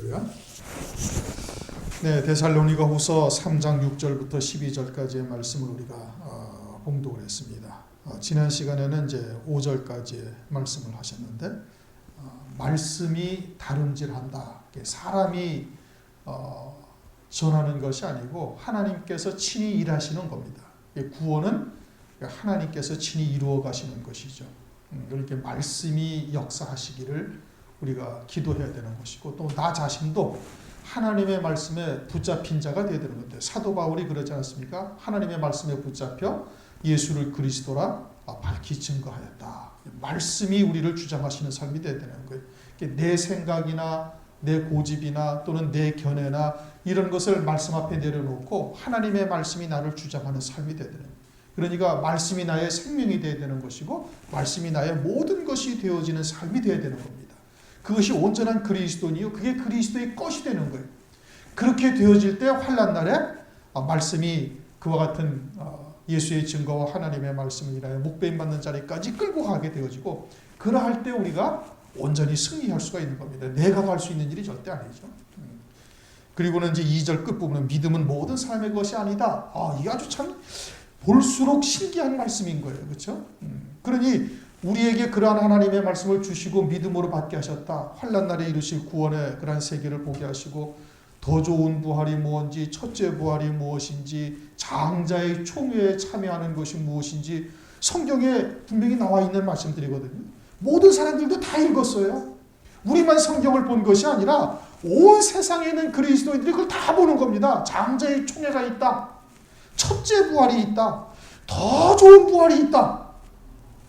할렐루야. 네, 데살로니가후서 3장 6절부터 12절까지의 말씀을 우리가 봉독을 했습니다. 지난 시간에는 이제 5절까지의 말씀을 하셨는데 말씀이 다름질한다. 사람이 전하는 것이 아니고 하나님께서 친히 일하시는 겁니다. 구원은 하나님께서 친히 이루어 가시는 것이죠. 이렇게 말씀이 역사하시기를 우리가 기도해야 되는 것이고, 또 나 자신도 하나님의 말씀에 붙잡힌 자가 되어야 되는 건데, 사도 바울이 그러지 않습니까? 하나님의 말씀에 붙잡혀 예수를 그리스도라 밝히 증거하였다. 말씀이 우리를 주장하시는 삶이 되어야 되는 거예요. 내 생각이나 내 고집이나 또는 내 견해나 이런 것을 말씀 앞에 내려놓고 하나님의 말씀이 나를 주장하는 삶이 되어야 되는 거예요. 그러니까 말씀이 나의 생명이 되어야 되는 것이고, 말씀이 나의 모든 것이 되어지는 삶이 되어야 되는 겁니다. 그것이 온전한 그리스도니요, 그게 그리스도의 것이 되는 거예요. 그렇게 되어질 때 환난 날에 말씀이 그와 같은 예수의 증거와 하나님의 말씀을 인하여 목배임 받는 자리까지 끌고 가게 되어지고, 그러할 때 우리가 온전히 승리할 수가 있는 겁니다. 내가 갈 수 있는 일이 절대 아니죠. 그리고는 이제 2절 끝부분은 믿음은 모든 삶의 것이 아니다. 이게 아주 참 볼수록 신기한 말씀인 거예요. 그렇죠? 그러니 우리에게 그러한 하나님의 말씀을 주시고 믿음으로 받게 하셨다. 환난 날에 이루실 구원의 그러한 세계를 보게 하시고, 더 좋은 부활이 무엇인지, 첫째 부활이 무엇인지, 장자의 총회에 참여하는 것이 무엇인지 성경에 분명히 나와 있는 말씀들이거든요. 모든 사람들도 다 읽었어요. 우리만 성경을 본 것이 아니라 온 세상에 있는 그리스도인들이 그걸 다 보는 겁니다. 장자의 총회가 있다. 첫째 부활이 있다. 더 좋은 부활이 있다.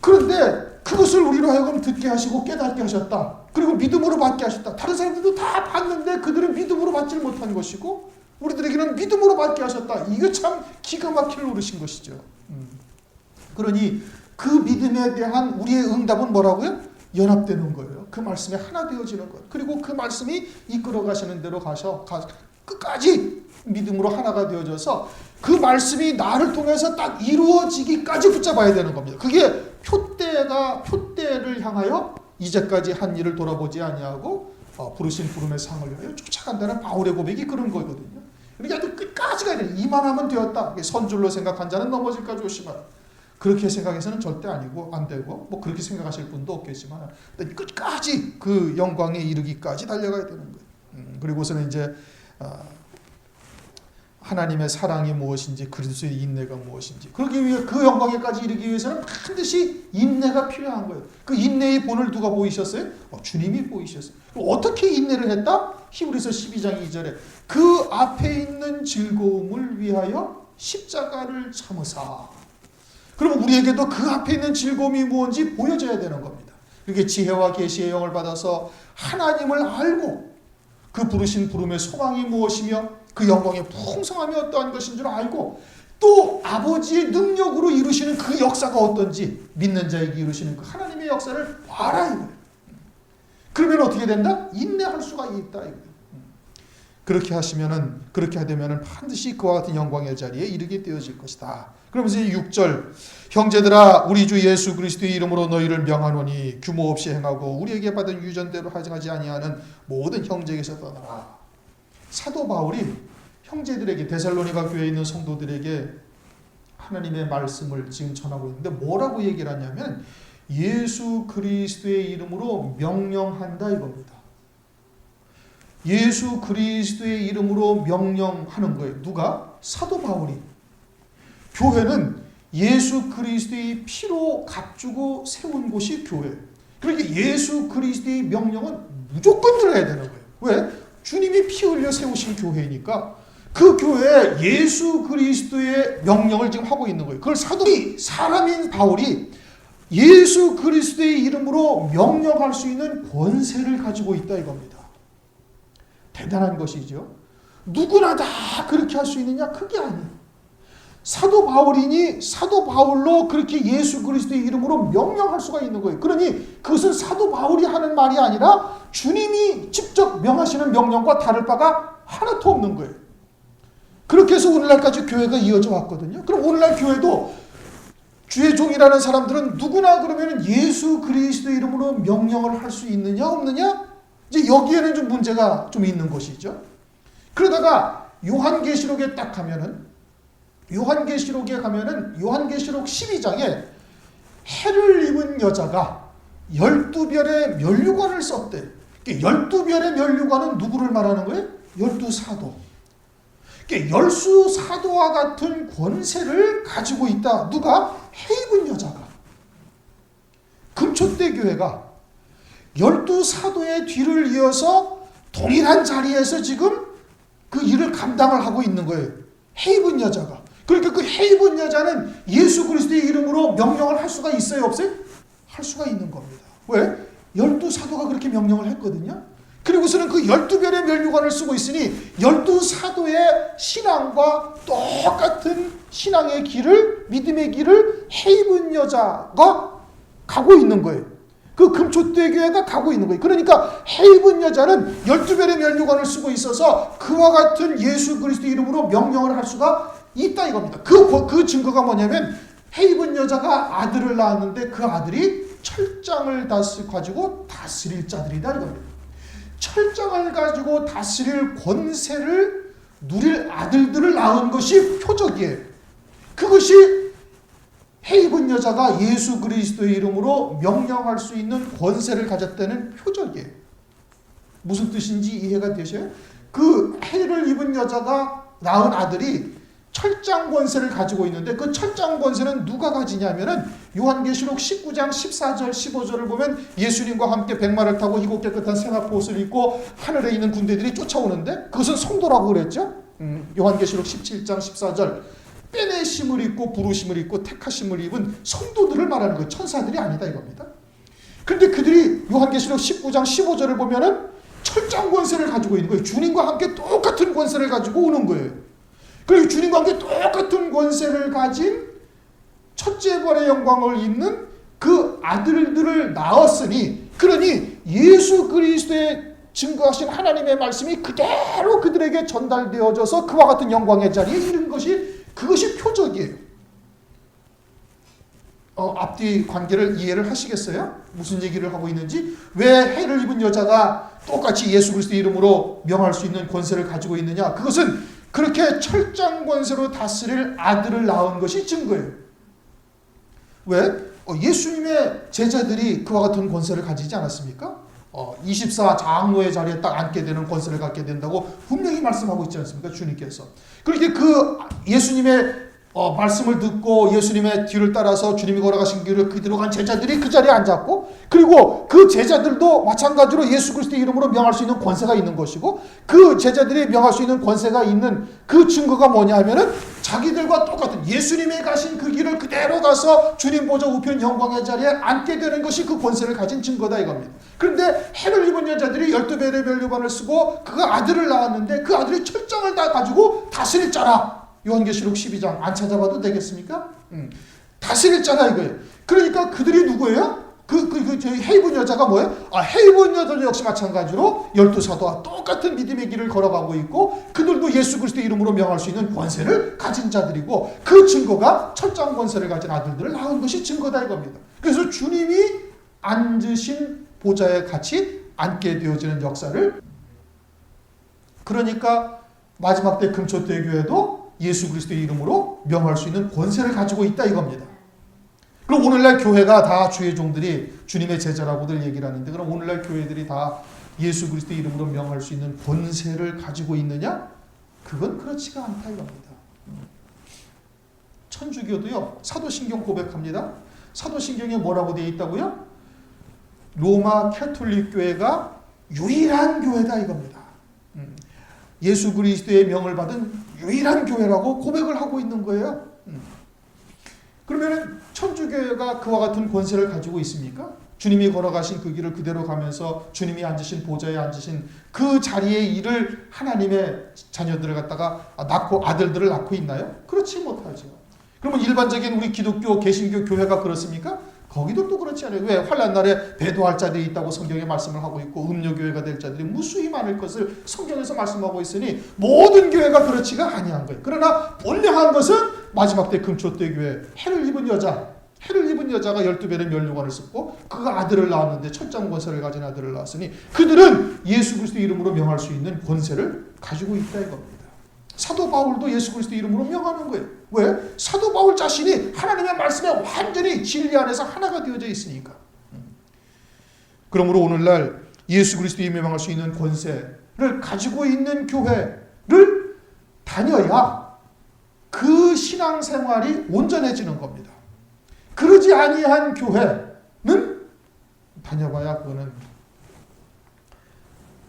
그런데 그것을 우리로 하여금 듣게 하시고 깨닫게 하셨다. 그리고 믿음으로 받게 하셨다. 다른 사람들도 다 봤는데 그들은 믿음으로 받지 못한 것이고 우리들에게는 믿음으로 받게 하셨다. 이거 참 기가 막힐 노릇인 것이죠. 그러니 그 믿음에 대한 우리의 응답은 뭐라고요? 연합되는 거예요. 그 말씀에 하나 되어지는 것. 그리고 그 말씀이 이끌어 가시는 대로 끝까지 믿음으로 하나가 되어져서 그 말씀이 나를 통해서 딱 이루어지기까지 붙잡아야 되는 겁니다. 그게 표대를 향하여 이제까지 한 일을 돌아보지 아니하고 부르신 부름의 상을 위하여 쫓아간다는 바울의 고백이 그런 거거든요. 그러니까 끝까지 가야 돼요. 이만하면 되었다. 선줄로 생각한 자는 넘어질까 조심하라. 그렇게 생각해서는 절대 아니고 안 되고, 뭐 그렇게 생각하실 분도 없겠지만 끝까지 그 영광에 이르기까지 달려가야 되는 거예요. 그리고서는 이제 하나님의 사랑이 무엇인지, 그리스도의 인내가 무엇인지, 그러기 위해 그 영광에까지 이르기 위해서는 반드시 인내가 필요한 거예요. 그 인내의 본을 누가 보이셨어요? 주님이 보이셨어요. 어떻게 인내를 했다? 히브리서 12장 2절에 그 앞에 있는 즐거움을 위하여 십자가를 참으사. 그럼 우리에게도 그 앞에 있는 즐거움이 무엇인지 보여줘야 되는 겁니다. 그렇게 지혜와 계시의 영을 받아서 하나님을 알고 그 부르신 부름의 소망이 무엇이며 그 영광의 풍성함이 어떠한 것인 줄 알고, 또 아버지의 능력으로 이루시는 그 역사가 어떤지 믿는 자에게 이루시는 그 하나님의 역사를 알아야 돼요. 그러면 어떻게 된다? 인내할 수가 있다. 그렇게 되면은 반드시 그와 같은 영광의 자리에 이르게 되어질 것이다. 그러면서 6절, 형제들아 우리 주 예수 그리스도의 이름으로 너희를 명하노니 규모 없이 행하고 우리에게 받은 유전대로 하지 아니하는 모든 형제에게서 떠나라. 사도 바울이 형제들에게, 데살로니가 교회에 있는 성도들에게 하나님의 말씀을 지금 전하고 있는데 뭐라고 얘기를 하냐면 예수 그리스도의 이름으로 명령한다 이겁니다. 예수 그리스도의 이름으로 명령하는 거예요. 누가? 사도 바울이. 교회는 예수 그리스도의 피로 값주고 세운 곳이 교회예요. 그러니까 예수 그리스도의 명령은 무조건 들어야 되는 거예요. 왜? 주님이 피 흘려 세우신 교회니까 그 교회에 예수 그리스도의 명령을 지금 하고 있는 거예요. 그걸 사람인 바울이 예수 그리스도의 이름으로 명령할 수 있는 권세를 가지고 있다 이겁니다. 대단한 것이죠. 누구나 다 그렇게 할 수 있느냐? 그게 아니에요. 사도 바울이니 사도 바울로 그렇게 예수 그리스도의 이름으로 명령할 수가 있는 거예요. 그러니 그것은 사도 바울이 하는 말이 아니라 주님이 직접 명하시는 명령과 다를 바가 하나도 없는 거예요. 그렇게 해서 오늘날까지 교회가 이어져 왔거든요. 그럼 오늘날 교회도 주의 종이라는 사람들은 누구나 그러면 예수 그리스도의 이름으로 명령을 할 수 있느냐 없느냐? 이제 여기에는 좀 문제가 좀 있는 것이죠. 그러다가 요한계시록에 딱 가면은 요한계시록에 가면은 요한계시록 12장에 해를 입은 여자가 12별의 면류관을 썼대. 12별의 면류관은 누구를 말하는 거예요? 12사도. 열수 사도와 같은 권세를 가지고 있다. 누가? 해 입은 여자가. 금초대 교회가 12사도의 뒤를 이어서 동일한 자리에서 지금 그 일을 감당을 하고 있는 거예요. 해 입은 여자가. 그러니까 그 해 입은 여자는 예수 그리스도의 이름으로 명령을 할 수가 있어요? 없어요? 할 수가 있는 겁니다. 왜? 12사도가 그렇게 명령을 했거든요. 그리고서는 그 12별의 면류관을 쓰고 있으니 12사도의 신앙과 똑같은 신앙의 길을, 믿음의 길을 해 입은 여자가 가고 있는 거예요. 그 금초대 교회가 가고 있는 거예요. 그러니까 해 입은 여자는 12별의 면류관을 쓰고 있어서 그와 같은 예수 그리스도 이름으로 명령을 할 수가 있다 이겁니다. 그 증거가 뭐냐면 해 입은 여자가 아들을 낳았는데 그 아들이 철장을 가지고 다스릴 자들이다 이겁니다. 철장을 가지고 다스릴 권세를 누릴 아들들을 낳은 것이 표적이에요. 그것이 해 입은 여자가 예수 그리스도의 이름으로 명령할 수 있는 권세를 가졌다는 표적이에요. 무슨 뜻인지 이해가 되셔요? 그 해를 입은 여자가 낳은 아들이 철장 권세를 가지고 있는데 그 철장 권세는 누가 가지냐면은 요한계시록 19장 14절 15절을 보면 예수님과 함께 백마를 타고 희고 깨끗한 생화포 옷을 입고 하늘에 있는 군대들이 쫓아오는데 그것은 성도라고 그랬죠. 요한계시록 17장 14절 빼내심을 입고 부르심을 입고 택하심을 입은 성도들을 말하는 거예요. 천사들이 아니다 이겁니다. 그런데 그들이 요한계시록 19장 15절을 보면은 철장 권세를 가지고 있는 거예요. 주님과 함께 똑같은 권세를 가지고 오는 거예요. 그리고 주님과 함께 똑같은 권세를 가진 첫째 벌의 영광을 입는 그 아들들을 낳았으니 그러니 예수 그리스도의 증거하신 하나님의 말씀이 그대로 그들에게 전달되어져서 그와 같은 영광의 자리에 이른 것이 그것이 표적이에요. 앞뒤 관계를 이해를 하시겠어요? 무슨 얘기를 하고 있는지? 왜 해를 입은 여자가 똑같이 예수 그리스도의 이름으로 명할 수 있는 권세를 가지고 있느냐? 그것은 그렇게 철장 권세로 다스릴 아들을 낳은 것이 증거예요. 왜? 예수님의 제자들이 그와 같은 권세를 가지지 않았습니까? 24 장로의 자리에 딱 앉게 되는 권세를 갖게 된다고 분명히 말씀하고 있지 않습니까? 주님께서. 그렇게 그 예수님의 말씀을 듣고 예수님의 뒤를 따라서 주님이 걸어가신 길을 그대로 간 제자들이 그 자리에 앉았고 그리고 그 제자들도 마찬가지로 예수 그리스도의 이름으로 명할 수 있는 권세가 있는 것이고 그 제자들이 명할 수 있는 권세가 있는 그 증거가 뭐냐 하면은 자기들과 똑같은 예수님이 가신 그 길을 그대로 가서 주님 보좌 우편 영광의 자리에 앉게 되는 것이 그 권세를 가진 증거다 이겁니다. 그런데 해를 입은 여자들이 12별의 면류관을 쓰고 그 아들을 낳았는데 그 아들이 철장을 다 가지고 다스릴 자라. 요한계시록 12장 안 찾아봐도 되겠습니까? 다스릴 자라 이거예요. 그러니까 그들이 누구예요? 해 입은 여자가 뭐예요? 해 입은 여자도 역시 마찬가지로 12사도와 똑같은 믿음의 길을 걸어가고 있고 그들도 예수 그리스도의 이름으로 명할 수 있는 권세를 가진 자들이고 그 증거가 철장 권세를 가진 아들들을 낳은 것이 증거다 이겁니다. 그래서 주님이 앉으신 보좌에 같이 앉게 되어지는 역사를 그러니까 마지막 때 금초대 교회도 예수 그리스도의 이름으로 명할 수 있는 권세를 가지고 있다 이겁니다. 그럼 오늘날 교회가 다 주의 종들이 주님의 제자라고들 얘기를 하는데 그럼 오늘날 교회들이 다 예수 그리스도의 이름으로 명할 수 있는 권세를 가지고 있느냐? 그건 그렇지가 않다 이겁니다. 천주교도요. 사도신경 고백합니다. 사도신경에 뭐라고 되어 있다고요? 로마 캐톨릭 교회가 유일한 교회다 이겁니다. 예수 그리스도의 명을 받은 유일한 교회라고 고백을 하고 있는 거예요. 그러면 천주교회가 그와 같은 권세를 가지고 있습니까? 주님이 걸어가신 그 길을 그대로 가면서 주님이 앉으신 보좌에 앉으신 그 자리의 일을 하나님의 자녀들을 갖다가 낳고 아들들을 낳고 있나요? 그렇지 못하죠. 그러면 일반적인 우리 기독교 개신교 교회가 그렇습니까? 거기도 또 그렇지 않아요. 왜? 환난 날에 배도할 자들이 있다고 성경에 말씀을 하고 있고 음료교회가 될 자들이 무수히 많을 것을 성경에서 말씀하고 있으니 모든 교회가 그렇지가 아니한 거예요. 그러나 본명한 것은 마지막 때 금초대 교회 해를 입은 여자 해를 입은 여자가 12배의 면류관을 썼고 그가 아들을 낳았는데 철장 권세를 가진 아들을 낳았으니 그들은 예수 그리스도 이름으로 명할 수 있는 권세를 가지고 있다 이겁니다. 사도 바울도 예수 그리스도 이름으로 명하는 거예요. 왜? 사도 바울 자신이 하나님의 말씀에 완전히 진리 안에서 하나가 되어져 있으니까. 그러므로 오늘날 예수 그리스도 이름으로 명할 수 있는 권세를 가지고 있는 교회를 다녀야 그 신앙생활이 온전해지는 겁니다. 그러지 아니한 교회는 다녀봐야 그거는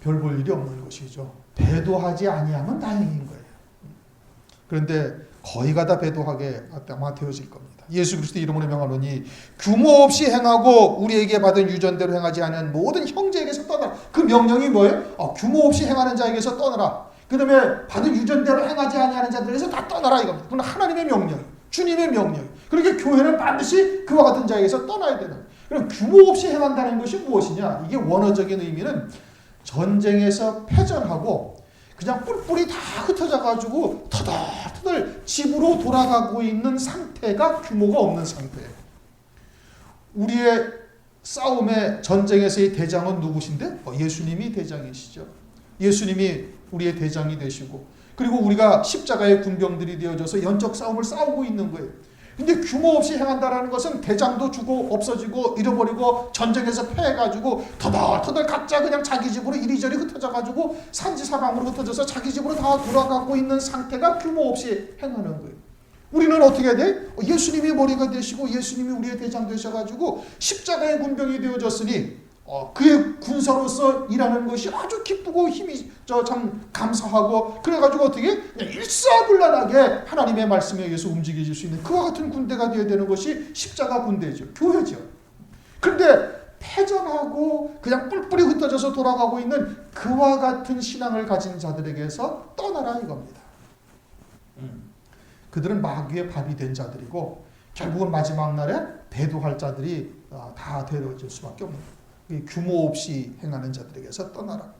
별 볼 일이 없는 것이죠. 배도하지 아니하면 다행인 거예요. 그런데 거의가 다 배도하게 아마 되어질 겁니다. 예수 그리스도 이름으로 명하노니 규모 없이 행하고 우리에게 받은 유전대로 행하지 않은 모든 형제에게서 떠나라. 그 명령이 뭐예요? 규모 없이 행하는 자에게서 떠나라. 그 다음에 받은 유전대로 행하지 아니하는 자들에게서 다 떠나라 이겁니다. 그건 하나님의 명령, 주님의 명령. 그러니까 교회는 반드시 그와 같은 자에게서 떠나야 되는. 그럼 규모 없이 행한다는 것이 무엇이냐? 이게 원어적인 의미는 전쟁에서 패전하고 그냥 뿔뿔이 다 흩어져가지고 터덜터덜 집으로 돌아가고 있는 상태가 규모가 없는 상태예요. 우리의 싸움의 전쟁에서의 대장은 누구신데? 예수님이 대장이시죠. 예수님이 우리의 대장이 되시고 그리고 우리가 십자가의 군병들이 되어져서 연적 싸움을 싸우고 있는 거예요. 근데 규모 없이 행한다라는 것은 대장도 주고 없어지고 잃어버리고 전쟁에서 패해가지고 터덜터덜 각자 그냥 자기 집으로 이리저리 흩어져가지고 산지사방으로 흩어져서 자기 집으로 다 돌아가고 있는 상태가 규모 없이 행하는 거예요. 우리는 어떻게 해야 돼? 예수님이 머리가 되시고 예수님이 우리의 대장 되셔가지고 십자가의 군병이 되어졌으니 그의 군사로서 일하는 것이 아주 기쁘고 힘이 참 감사하고 그래가지고 어떻게 일사불란하게 하나님의 말씀에 의해서 움직여질 수 있는 그와 같은 군대가 되어야 되는 것이 십자가 군대죠. 교회죠. 그런데 패전하고 그냥 뿔뿔이 흩어져서 돌아가고 있는 그와 같은 신앙을 가진 자들에게서 떠나라 이겁니다. 그들은 마귀의 밥이 된 자들이고 결국은 마지막 날에 배도할 자들이 다 되어질 수밖에 없는 거예요. 규모 없이 행하는 자들에게서 떠나라.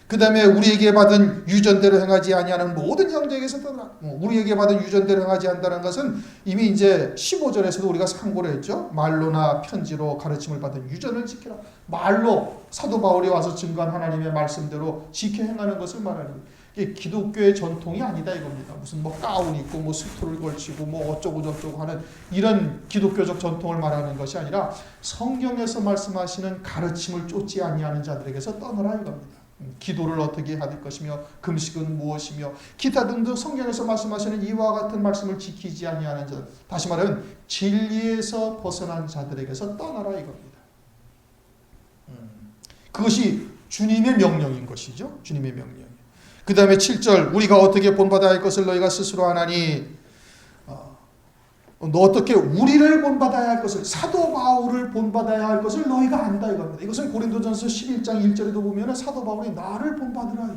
그 다음에 우리에게 받은 유전대로 행하지 아니하는 모든 형제에게서 떠나라. 우리에게 받은 유전대로 행하지 않는다는 것은 이미 이제 15절에서도 우리가 상고를 했죠. 말로나 편지로 가르침을 받은 유전을 지켜라. 말로 사도 바울이 와서 증거한 하나님의 말씀대로 지켜 행하는 것을 말하는 거예요. 이게 기독교의 전통이 아니다 이겁니다. 무슨 뭐 가운 입고 뭐 수트를 걸치고 뭐 어쩌고 저쩌고 하는 이런 기독교적 전통을 말하는 것이 아니라 성경에서 말씀하시는 가르침을 쫓지 아니하는 자들에게서 떠나라 이겁니다. 기도를 어떻게 할 것이며 금식은 무엇이며 기타 등등 성경에서 말씀하시는 이와 같은 말씀을 지키지 아니하는 자, 다시 말하면 진리에서 벗어난 자들에게서 떠나라 이겁니다. 그것이 주님의 명령인 것이죠. 주님의 명령. 그 다음에 7절 우리가 어떻게 본받아야 할 것을 너희가 스스로 아나니 너 어떻게 우리를 본받아야 할 것을 사도 바울을 본받아야 할 것을 너희가 안다 이겁니다. 이것은 고린도전서 11장 1절에도 보면 사도 바울이 나를 본받으라.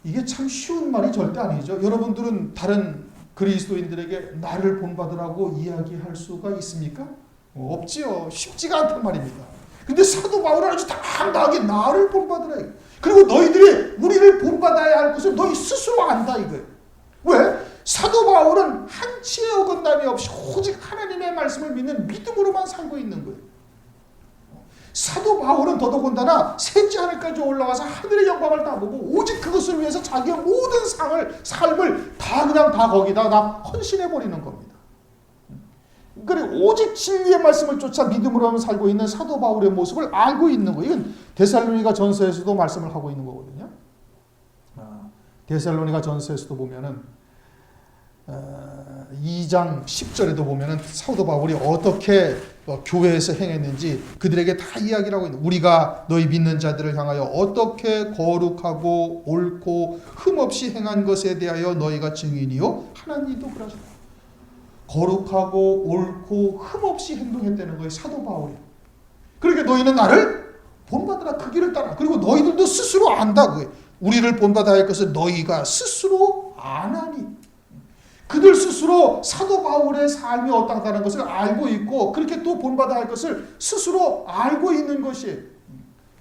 이게 참 쉬운 말이 절대 아니죠. 여러분들은 다른 그리스도인들에게 나를 본받으라고 이야기할 수가 있습니까? 없지요. 쉽지가 않단 말입니다. 근데 사도 바울은 아주 당당하게 나를 본받으라. 그리고 너희들이 우리를 본받아야 할 것을 너희 스스로 안다 이거예요. 왜? 사도 바울은 한치의 어긋남이 없이 오직 하나님의 말씀을 믿는 믿음으로만 살고 있는 거예요. 사도 바울은 더더군다나 셋째 하늘까지 올라가서 하늘의 영광을 다 보고 오직 그것을 위해서 자기의 모든 삶을 다 그냥 다 거기다 다 헌신해버리는 겁니다. 그러니까 오직 진리의 말씀을 쫓아 믿음으로만 살고 있는 사도 바울의 모습을 알고 있는 거예요. 이건 데살로니가 전서에서도 말씀을 하고 있는 거거든요. 데살로니가 전서에서도 보면은 2장 10절에도 보면은 사도 바울이 어떻게 교회에서 행했는지 그들에게 다 이야기를 하고 있는 우리가 너희 믿는 자들을 향하여 어떻게 거룩하고 옳고 흠없이 행한 것에 대하여 너희가 증인이요 하나님도 그러시다. 거룩하고 옳고 흠없이 행동했다는 거예요. 사도 바울이. 그러니까 너희는 나를 본받으라. 그 길을 따라. 그리고 너희들도 스스로 안다. 우리를 본받아야 할 것을 너희가 스스로 아나니. 그들 스스로 사도 바울의 삶이 어떠하다는 것을 알고 있고 그렇게 또 본받아야 할 것을 스스로 알고 있는 것이에요.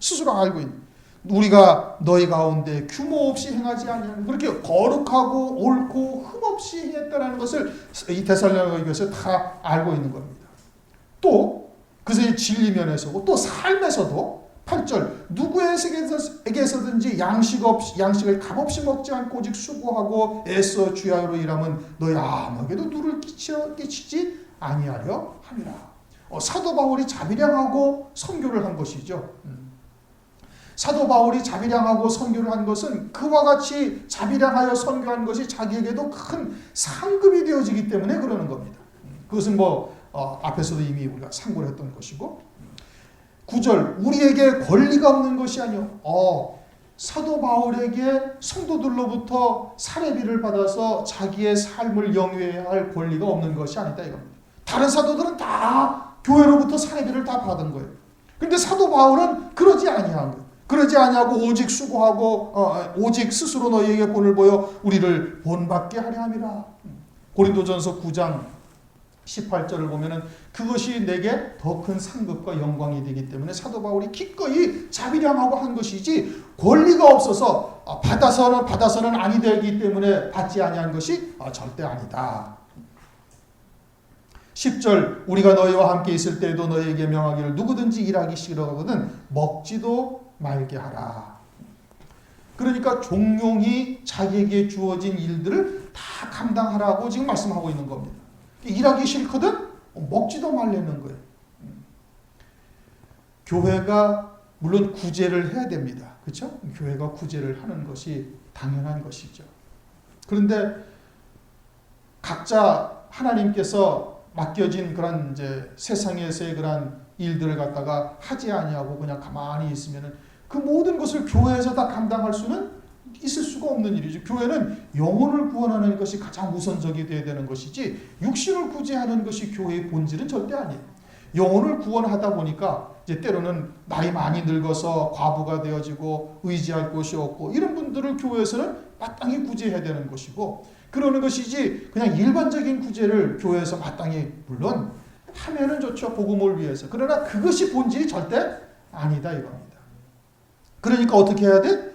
스스로 알고 있는. 우리가 너희 가운데 규모 없이 행하지 아니하는, 그렇게 거룩하고 옳고 흠없이 행했다라는 것을 이 데살로니가 교회에서 다 알고 있는 겁니다. 또 그것의 진리 면에서고 또 삶에서도 8절 누구에게서든지 양식을 값없이 먹지 않고 오직 수고하고 애써 주야로 일하면 너희 아무에게도 누를 끼치지 아니하려 함이라. 사도 바울이 자비량하고 선교를 한 것이죠. 사도 바울이 자비량하고 선교를 한 것은 그와 같이 자비량하여 선교한 것이 자기에게도 큰 상급이 되어지기 때문에 그러는 겁니다. 그것은 앞에서도 이미 우리가 상고를 했던 것이고, 9절 우리에게 권리가 없는 것이 아니요. 사도 바울에게 성도들로부터 사례비를 받아서 자기의 삶을 영위해야 할 권리가 없는 것이 아니다 이겁니다. 다른 사도들은 다 교회로부터 사례비를 다 받은 거예요. 그런데 사도 바울은 그러지 아니한 거예요. 그러지 아니하고 오직 수고하고 오직 스스로 너희에게 본을 보여 우리를 본받게 하려 함이라. 고린도전서 9장 18절을 보면은 그것이 내게 더 큰 상급과 영광이 되기 때문에 사도 바울이 기꺼이 자비량하고 한 것이지 권리가 없어서 받아서는 아니 되기 때문에 받지 아니한 것이 절대 아니다. 10절 우리가 너희와 함께 있을 때에도 너희에게 명하기를 누구든지 일하기 싫어하거든 먹지도 말게 하라. 그러니까 종용이 자기에게 주어진 일들을 다 감당하라고 지금 말씀하고 있는 겁니다. 일하기 싫거든 먹지도 말라는 거예요. 교회가 물론 구제를 해야 됩니다. 그렇죠? 교회가 구제를 하는 것이 당연한 것이죠. 그런데 각자 하나님께서 맡겨진 그런 이제 세상에서의 그런 일들을 갖다가 하지 아니하고 그냥 가만히 있으면은 그 모든 것을 교회에서 다 감당할 수는 있을 수가 없는 일이죠. 교회는 영혼을 구원하는 것이 가장 우선적이 되어야 되는 것이지 육신을 구제하는 것이 교회의 본질은 절대 아니에요. 영혼을 구원하다 보니까 이제 때로는 나이 많이 늙어서 과부가 되어지고 의지할 곳이 없고 이런 분들을 교회에서는 마땅히 구제해야 되는 것이고 그러는 것이지 그냥 일반적인 구제를 교회에서 마땅히 물론 하면은 좋죠. 복음을 위해서. 그러나 그것이 본질이 절대 아니다 이겁니다. 그러니까 어떻게 해야 돼?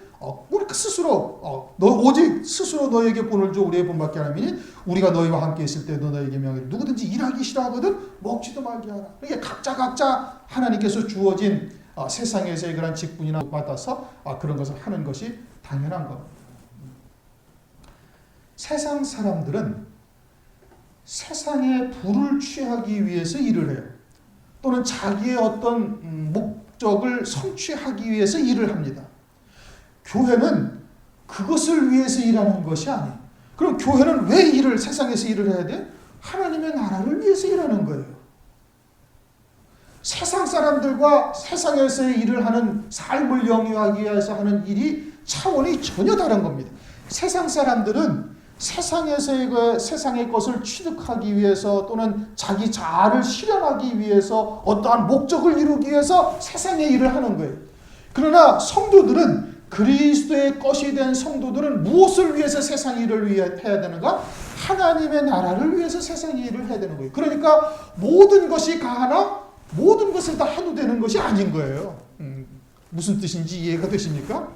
우리 스스로 오직 스스로 너에게 본을 줘 우리의 본받게 하나니 우리가 너희와 함께 있을 때도 너에게 명하기를 누구든지 일하기 싫어하거든 먹지도 말게 하라. 이게 각자 하나님께서 주어진 세상에서의 그런 직분이나 받아서 그런 것을 하는 것이 당연한 겁니다. 세상 사람들은 세상의 부를 취하기 위해서 일을 해요. 또는 자기의 어떤 목적을 성취하기 위해서 일을 합니다. 교회는 그것을 위해서 일하는 것이 아니에요. 그럼 교회는 왜 세상에서 일을 해야 돼? 하나님의 나라를 위해서 일하는 거예요. 세상 사람들과 세상에서의 일을 하는 삶을 영위하기 위해서 하는 일이 차원이 전혀 다른 겁니다. 세상 사람들은 세상의 것을 취득하기 위해서 또는 자기 자아를 실현하기 위해서 어떠한 목적을 이루기 위해서 세상의 일을 하는 거예요. 그러나 성도들은 그리스도의 것이 된 성도들은 무엇을 위해서 세상 일을 해야 되는가? 하나님의 나라를 위해서 세상 일을 해야 되는 거예요. 그러니까 모든 것이 가하나 모든 것을 다 해도 되는 것이 아닌 거예요. 무슨 뜻인지 이해가 되십니까?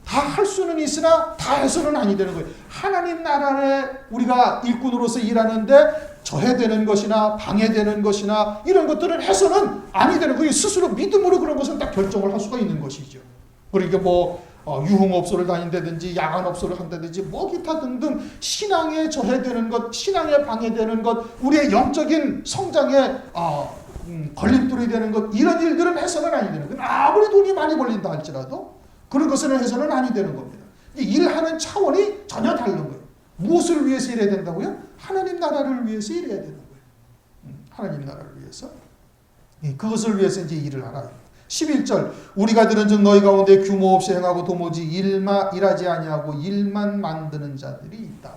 다 할 수는 있으나 다 해서는 아니 되는 거예요. 하나님 나라에 우리가 일꾼으로서 일하는데 저해되는 것이나 방해되는 것이나 이런 것들은 해서는 아니 되는 거예요. 스스로 믿음으로 그런 것은 딱 결정을 할 수가 있는 것이죠. 그러니까 유흥업소를 다닌다든지 야간업소를 한다든지 기타 등등 신앙에 저해되는 것, 신앙에 방해되는 것, 우리의 영적인 성장에 걸림돌이 되는 것 이런 일들은 해서는 아니 되는 거예요. 아무리 돈이 많이 벌린다 할지라도 그런 것은 해서는 아니 되는 겁니다. 일하는 차원이 전혀 다른 거예요. 무엇을 위해서 일해야 된다고요? 하나님 나라를 위해서 일해야 되는 거예요. 하나님 나라를 위해서. 그것을 위해서 이제 일을 하라. 11절 우리가 들은 즉 너희 가운데 규모 없이 행하고 도무지 일하지 아니하고 일만 만드는 자들이 있다.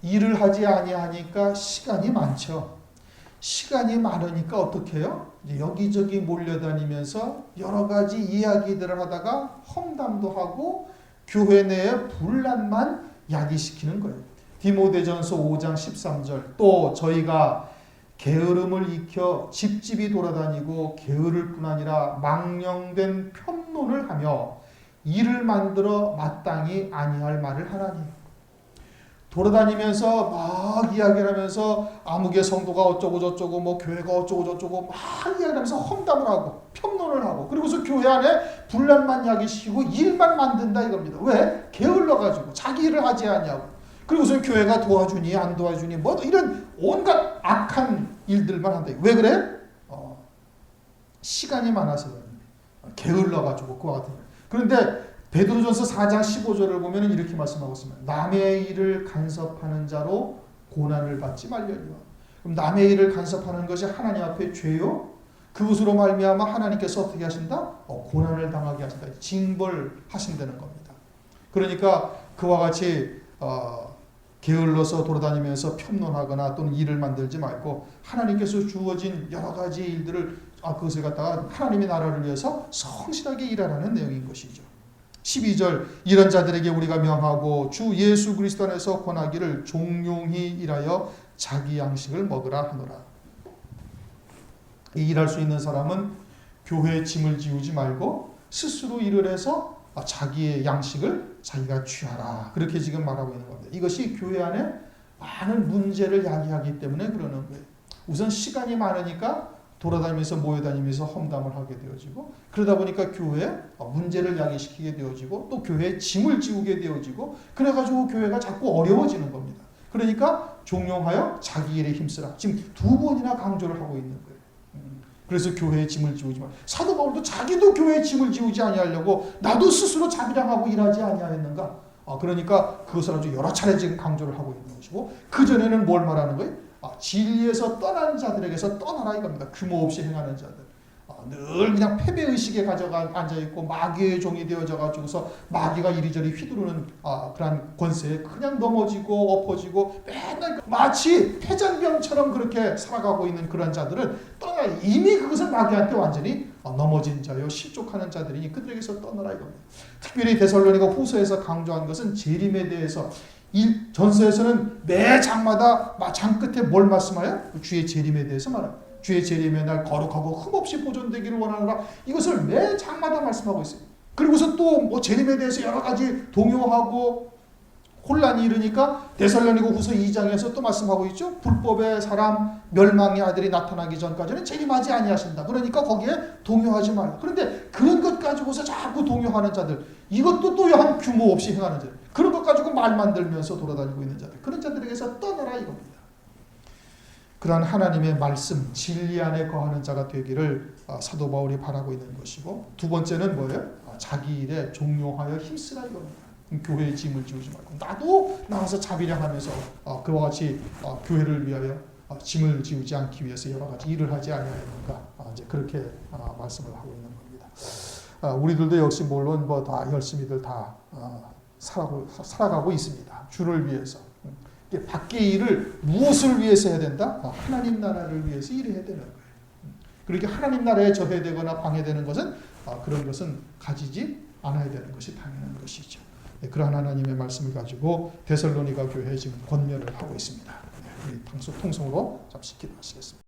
일을 하지 아니하니까 시간이 많죠. 시간이 많으니까 어떻게 해요? 여기저기 몰려다니면서 여러 가지 이야기들을 하다가 험담도 하고 교회 내에 분란만 야기시키는 거예요. 디모데전서 5장 13절 또 저희가 게으름을 익혀 집집이 돌아다니고 게으를 뿐 아니라 망령된 편론을 하며 이를 만들어 마땅히 아니할 말을 하나니. 돌아다니면서 막 이야기를 하면서 아무개 성도가 어쩌고 저쩌고 뭐 교회가 어쩌고 저쩌고 막 이야기하면서 험담을 하고 편론을 하고, 그리고서 교회 안에 분란만 야기시키고 일만 만든다 이겁니다. 왜? 게을러가지고 자기 일을 하지 않냐고. 그리고서 교회가 도와주니 안 도와주니 뭐 이런 온갖 악한 일들만 한다. 왜 그래? 시간이 많아서 게을러가지고 그와 같은. 그런데 베드로전서 4장 15절을 보면 이렇게 말씀하고 있습니다. 남의 일을 간섭하는 자로 고난을 받지 말려니와. 그럼 남의 일을 간섭하는 것이 하나님 앞에 죄요? 그것으로 말미암아 하나님께서 어떻게 하신다? 고난을 당하게 하신다. 징벌하신다는 겁니다. 그러니까 그와 같이 게을러서 돌아다니면서 편론하거나 또는 일을 만들지 말고 하나님께서 주어진 여러 가지 일들을 그것을 갖다가 하나님의 나라를 위해서 성실하게 일하라는 내용인 것이죠. 12절 이런 자들에게 우리가 명하고 주 예수 그리스도 안에서 권하기를 종용히 일하여 자기 양식을 먹으라 하노라. 일할 수 있는 사람은 교회의 짐을 지우지 말고 스스로 일을 해서 자기의 양식을 자기가 취하라. 그렇게 지금 말하고 있는 겁니다. 이것이 교회 안에 많은 문제를 야기하기 때문에 그러는 거예요. 우선 시간이 많으니까 돌아다니면서 모여다니면서 험담을 하게 되어지고, 그러다 보니까 교회에 문제를 야기시키게 되어지고 또 교회에 짐을 지우게 되어지고, 그래가지고 교회가 자꾸 어려워지는 겁니다. 그러니까 종용하여 자기 일에 힘쓰라. 지금 2번이나 강조를 하고 있는 거예요. 그래서 교회에 짐을 지우지 마. 사도 바울도 자기도 교회에 짐을 지우지 아니하려고 나도 스스로 자비량하고 일하지 아니하였는가. 그러니까 그것을 아주 여러 차례 지금 강조를 하고 있는 것이고, 그전에는 뭘 말하는 거예요? 진리에서 떠난 자들에게서 떠나라 이겁니다. 규모 없이 행하는 자들. 늘 그냥 패배의식에 앉아있고 마귀의 종이 되어져가지고서 마귀가 이리저리 휘두르는 그런 권세에 그냥 넘어지고 엎어지고 맨날 마치 패잔병처럼 그렇게 살아가고 있는 그런 자들은 떠나라. 이미 그것은 마귀한테 완전히 넘어진 자요 실족하는 자들이니 그들에게서 떠나라 이겁니다. 특별히 데살로니가 후서에서 강조한 것은 재림에 대해서. 이 전서에서는 매 장마다 장 끝에 뭘 말씀하여? 주의 재림에 대해서 말합니다. 주의 재림의 날 거룩하고 흠없이 보존되기를 원하노라. 이것을 매 장마다 말씀하고 있어요. 그리고서 또 뭐 재림에 대해서 여러 가지 동요하고 혼란이 일으니까 데살로니가 후서 2장에서 또 말씀하고 있죠. 불법의 사람 멸망의 아들이 나타나기 전까지는 재림하지 아니하신다. 그러니까 거기에 동요하지 말라. 그런데 그런 것 가지고서 자꾸 동요하는 자들, 이것도 또한 규모 없이 행하는 자들, 그런 것 가지고 말 만들면서 돌아다니고 있는 자들, 그런 자들에게서 떠나라 이겁니다. 그러한 하나님의 말씀, 진리 안에 거하는 자가 되기를 사도 바울이 바라고 있는 것이고, 두 번째는 뭐예요? 자기 일에 종용하여 힘쓰라 이겁니다. 교회의 짐을 지우지 말고 나도 나와서 자비량하면서 그와 같이 교회를 위하여 짐을 지우지 않기 위해서 여러 가지 일을 하지 아니하였는가. 이제 그렇게 말씀을 하고 있는 겁니다. 우리들도 역시 물론 뭐 다 열심히들 다 살아가고 있습니다. 주를 위해서. 밖의 일을 무엇을 위해서 해야 된다? 하나님 나라를 위해서 일해야 되는 거예요. 그렇게 하나님 나라에 저해되거나 방해되는 것은 그런 것은 가지지 않아야 되는 것이 당연한 것이죠. 그러한 하나님의 말씀을 가지고 데살로니가 교회에 지금 권면을 하고 있습니다. 우리 통성으로 잠시 기도하시겠습니다.